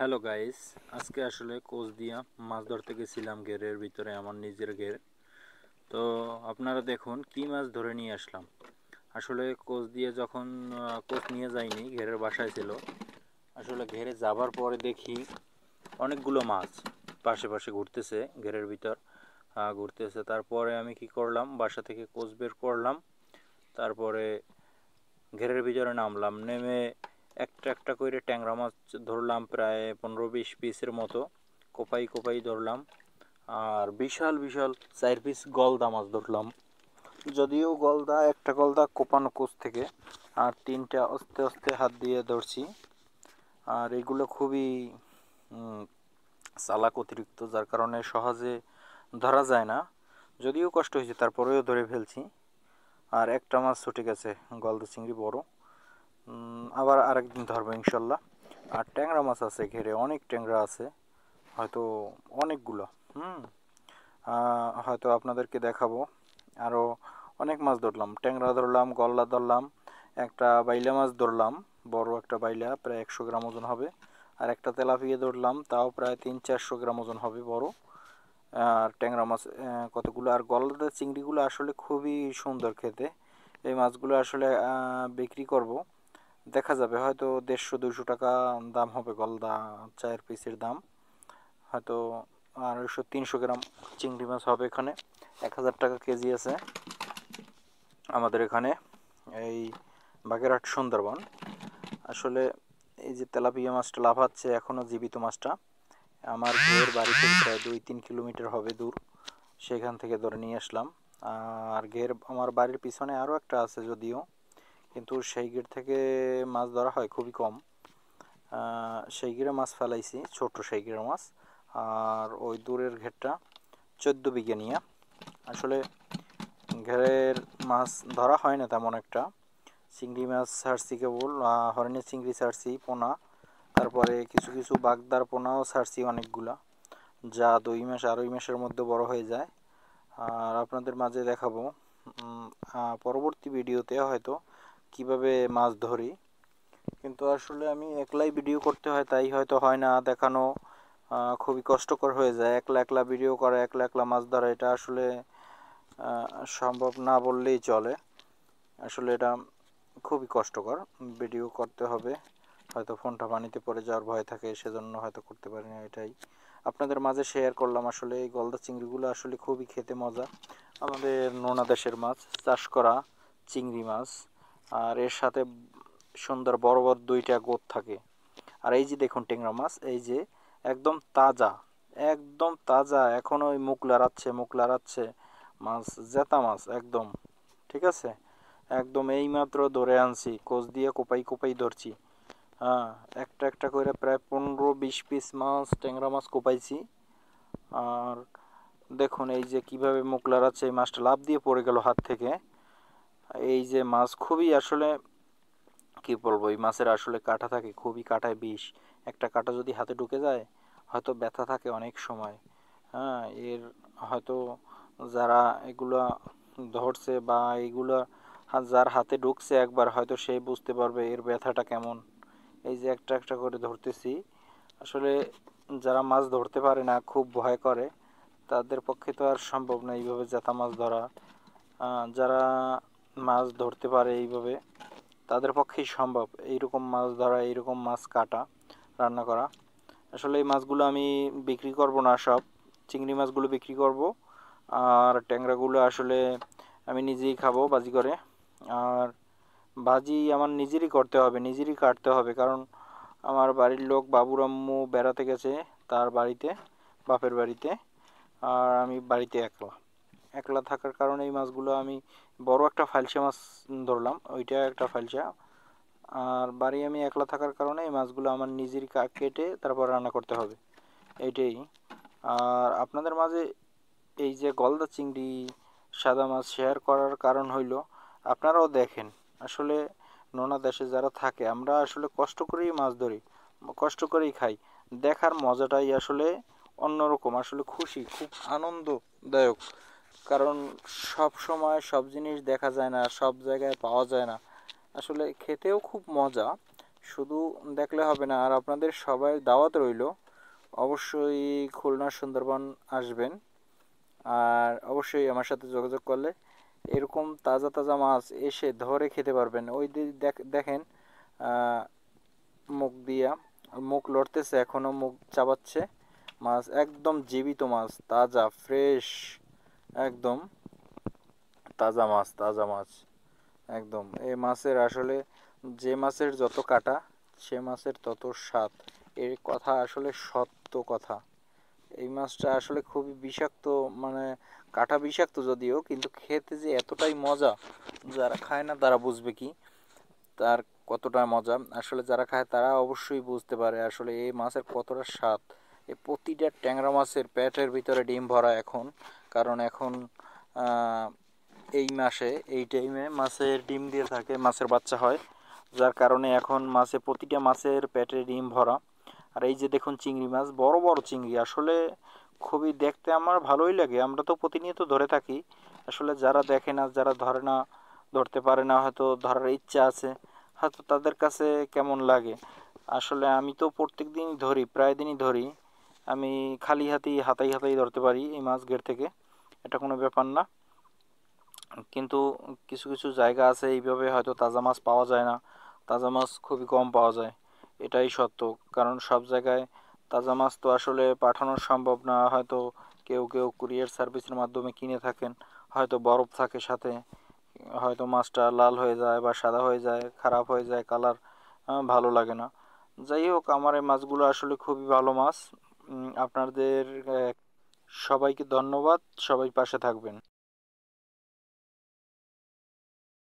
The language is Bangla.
হ্যালো গাইস, আজকে আসলে কোচ দিয়া মাছ ধরতে গেছিলাম ঘেরের ভিতরে, আমার নিজের ঘের। তো আপনারা দেখুন কি মাছ ধরে নিয়ে আসলাম। আসলে কোচ দিয়ে যখন কোচ নিয়ে যাইনি, ঘেরের বাসায় ছিল। আসলে ঘেরে যাবার পরে দেখি অনেকগুলো মাছ পাশে পাশে ঘুরতেছে ঘেরের ভিতর, ঘুরতেছে। তারপরে আমি কি করলাম, বাসা থেকে কোচ বের করলাম। তারপরে ঘেরের ভিতরে নামলাম, নেমে একটা একটা করে ট্যাংরা মাছ ধরলাম, প্রায় 15-20 পিসের মতো। কোপাই কোপাই ধরলাম। আর বিশাল বিশাল 4 পিস গলদা মাছ ধরলাম। যদিও গলদা, একটা গলদা কোপানো কোচ থেকে, আর 3টা আস্তে আস্তে হাত দিয়ে ধরছি। আর এগুলো খুবই চালাক অতিরিক্ত, যার কারণে সহজে ধরা যায় না। যদিও কষ্ট হয়েছে তারপরেও ধরে ফেলছি। আর একটা মাছ ছুটে গেছে, গলদা চিংড়ি বড়। আবার আরেকদিন ধরবো ইনশাল্লাহ। আর ট্যাংরা মাছ আছে ঘেরে, অনেক ট্যাংরা আছে, হয়তো অনেকগুলো। হয়তো আপনাদেরকে দেখাবো। আরও অনেক মাছ ধরলাম, ট্যাংরা ধরলাম, গলদা ধরলাম, একটা বাইলা মাছ ধরলাম, বড় একটা বাইলা, প্রায় 100 গ্রাম ওজন হবে। আর একটা তেলাপিয়া ধরলাম, তাও প্রায় 300-400 গ্রাম ওজন হবে, বড়। আর ট্যাংরা মাছ কতগুলো। আর গলদা চিংড়িগুলো আসলে খুবই সুন্দর খেতে। এই মাছগুলো আসলে বিক্রি করব, দেখা যাবে হয়তো 150-200 টাকা দাম হবে গলদা 4 পিসের দাম হয়তো। আর 300 গ্রাম চিংড়ি মাছ হবে এখানে, 1000 টাকা কেজি আছে আমাদের এখানে, এই বাগেরহাট সুন্দরবন। আসলে এই যে তেলাপিয়া মাছটা লাফাচ্ছে এখনও জীবিত মাছটা, আমার বউয়ের বাড়ি থেকে প্রায় 2-3 কিলোমিটার হবে দূর, সেখান থেকে ধরে নিয়ে আসলাম। আর ঘের আমার বাড়ির পিছনে আরও একটা আছে যদিও, কিন্তু সেই গেট থেকে মাছ ধরা হয় খুবই কম। সেই গিরে মাছ ফেলাইছি, ছোট সেই গিরে মাছ। আর ওই দূরের ঘেরটা 14 বিঘে নিয়ে। আসলে ঘেরের মাছ ধরা হয় না তেমন একটা। চিংড়ি মাছ ছাড়ছি কেবল, হরিণের চিংড়ি ছাড়ছি পোনা, তারপরে কিছু কিছু বাগদার পোনাও ছাড়ছি অনেকগুলা, যা 2 মাস 2.5 মাসের মধ্যে বড় হয়ে যায়। আর আপনাদের মাঝে দেখাবো পরবর্তী ভিডিওতে হয়তো কিভাবে মাছ ধরি। কিন্তু আসলে আমি একলাই ভিডিও করতে হয়, তাই হয়তো হয় না দেখানো, খুবই কষ্টকর হয়ে যায়। একলা একলা ভিডিও করা, একলা একলা মাছ ধরা, এটা আসলে সম্ভব না বললেই চলে। আসলে এটা খুবই কষ্টকর, ভিডিও করতে হবে, হয়তো ফোনটা পানিতে পড়ে যাওয়ার ভয় থাকে, সেজন্য হয়তো করতে পারি না। এটাই আপনাদের মাঝে শেয়ার করলাম। আসলে এই গলদা চিংড়িগুলো আসলে খুবই খেতে মজা, আমাদের নোনা দেশের মাছ, চাষ করা চিংড়ি মাছ। আর এর সাথে সুন্দর বড় বড় 2টা গোঁদ থাকে। আর এই যে দেখুন ট্যাংরা মাছ, এই যে একদম তাজা, একদম তাজা, এখনো ওই মুখ লাড়াচ্ছে মাছ, জেতা মাছ একদম। ঠিক আছে, একদম এইমাত্র ধরে আনছি, কোচ দিয়ে কোপাই কোপাই ধরছি। হ্যাঁ, একটা একটা করে প্রায় 15-20 পিস মাছ, ট্যাংরা মাছ কোপাইছি। আর দেখুন এই যে কিভাবে মুখ লাড়াচ্ছে, এই মাছটা লাফ দিয়ে পড়ে গেল হাত থেকে। এই যে মাছ খুবই আসলে কি বলবো, এই মাছের আসলে কাঁটা থাকে, খুবই কাঁটায় বিষ। একটা কাঁটা যদি হাতে ঢুকে যায় হয়তো ব্যথা থাকে অনেক সময়। হ্যাঁ, এর হয়তো যারা এগুলা ধরছে বা এইগুলা যার হাতে ঢুকছে একবার, হয়তো সে বুঝতে পারবে এর ব্যথাটা কেমন। এই যে একটা একটা করে ধরতেছি। আসলে যারা মাছ ধরতে পারে না, খুব ভয় করে, তাদের পক্ষে তো আর সম্ভব না এইভাবে জেতা মাছ ধরা। যারা মাছ ধরতে পারে এইভাবে, তাদের পক্ষেই সম্ভব এইরকম মাছ ধরা, এইরকম মাছ কাটা, রান্না করা। আসলে এই মাছগুলো আমি বিক্রি করব না সব, চিংড়ি মাছগুলো বিক্রি করব। আর ট্যাংরাগুলো আসলে আমি নিজেই খাবো ভাজি করে। আর ভাজি আমার নিজেরই করতে হবে, নিজেরই কাটতে হবে, কারণ আমার বাড়ির লোক বাবুর আম্মু বেড়াতে গেছে তার বাড়িতে, বাপের বাড়িতে। আর আমি বাড়িতে একলা একলা থাকার কারণে এই মাছগুলো আমি, বড় একটা ফালসা মাছ ধরলাম, ওইটা একটা ফালসা। আর বাড়ি আমি একলা থাকার কারণে এই মাছগুলো আমার নিজেরই কেটে তারপর রান্না করতে হবে, এইটাই। আর আপনাদের মাঝে এই যে গলদা চিংড়ি, সাদা মাছ শেয়ার করার কারণ হইল, আপনারাও দেখেন। আসলে নোনা দেশে যারা থাকে, আমরা আসলে কষ্ট করেই মাছ ধরি, কষ্ট করেই খাই, দেখার মজাটাই আসলে অন্যরকম, আসলে খুশি, খুব আনন্দদায়ক। কারণ সব সময় সব জিনিস দেখা যায় না, সব জায়গায় পাওয়া যায় না। আসলে খেতেও খুব মজা, শুধু দেখলে হবে না, আর আপনাদের সবাই দাওয়াত রইল, অবশ্যই খুলনা সুন্দরবন আসবেন। আর অবশ্যই আমার সাথে যোগাযোগ করলে এরকম তাজা তাজা মাছ এসে ধরে খেতে পারবেন। ওই দেখেন মুখ দিয়া, মুখ লড়তেছে, এখনো মুখ চাবাচ্ছে। মাছ একদম জীবিত মাছ, তাজা ফ্রেশ, একদম তাজা মাছ, তাজা মাছ একদম। এই মাছের আসলে যে মাছের যত কাটা সে মাছের তত স্বাদ, এর কথা আসলে সত্য কথা। এই মাছটা আসলে খুবই বিষাক্ত, মানে কাটা বিষাক্ত যদিও, কিন্তু খেতে যে এতটাই মজা, যারা খায় না তারা বুঝবে কি তার কতটা মজা। আসলে যারা খায় তারা অবশ্যই বুঝতে পারে আসলে এই মাছের কতটা স্বাদ। এই প্রতিটা ট্যাংরা মাছের পেটের ভিতরে ডিম ভরা এখন, কারণ এখন এই মাসে এই টাইমে মাছের ডিম দিয়ে থাকে, মাছের বাচ্চা হয়, যার কারণে এখন মাছে প্রতিটা মাছের পেটে ডিম ভরা। আর এই যে দেখুন চিংড়ি মাছ, বড় বড় চিংড়ি, আসলে খুবই দেখতে আমার ভালোই লাগে, আমরা তো প্রতিনিয়ত ধরে থাকি। আসলে যারা দেখে না, যারা ধরে না, ধরতে পারে না, হয়তো ধরার ইচ্ছা আছে, হয়তো তাদের কাছে কেমন লাগে। আসলে আমি তো প্রত্যেক দিনই ধরি, প্রায় দিনই ধরি। আমি খালি হাতেই হাতাই হাতাই ধরতে পারি এই মাছ ঘের থেকে, এটা কোনো ব্যাপার না। কিন্তু কিছু কিছু জায়গা আছে এইভাবে হয়তো তাজা মাছ পাওয়া যায় না, তাজা মাছ খুবই কম পাওয়া যায়, এটাই সত্য। কারণ সব জায়গায় তাজা মাছ তো আসলে পাঠানো সম্ভব না, হয়তো কেউ কেউ কুরিয়ার সার্ভিসের মাধ্যমে কিনে থাকেন, হয়তো বরফ থাকে সাথে, হয়তো মাছটা লাল হয়ে যায় বা সাদা হয়ে যায়, খারাপ হয়ে যায় কালার, ভালো লাগে না। যাই হোক, আমার এই মাছগুলো আসলে খুবই ভালো মাছ। আপনাদের সবাইকে ধন্যবাদ, সবাই পাশে থাকবেন।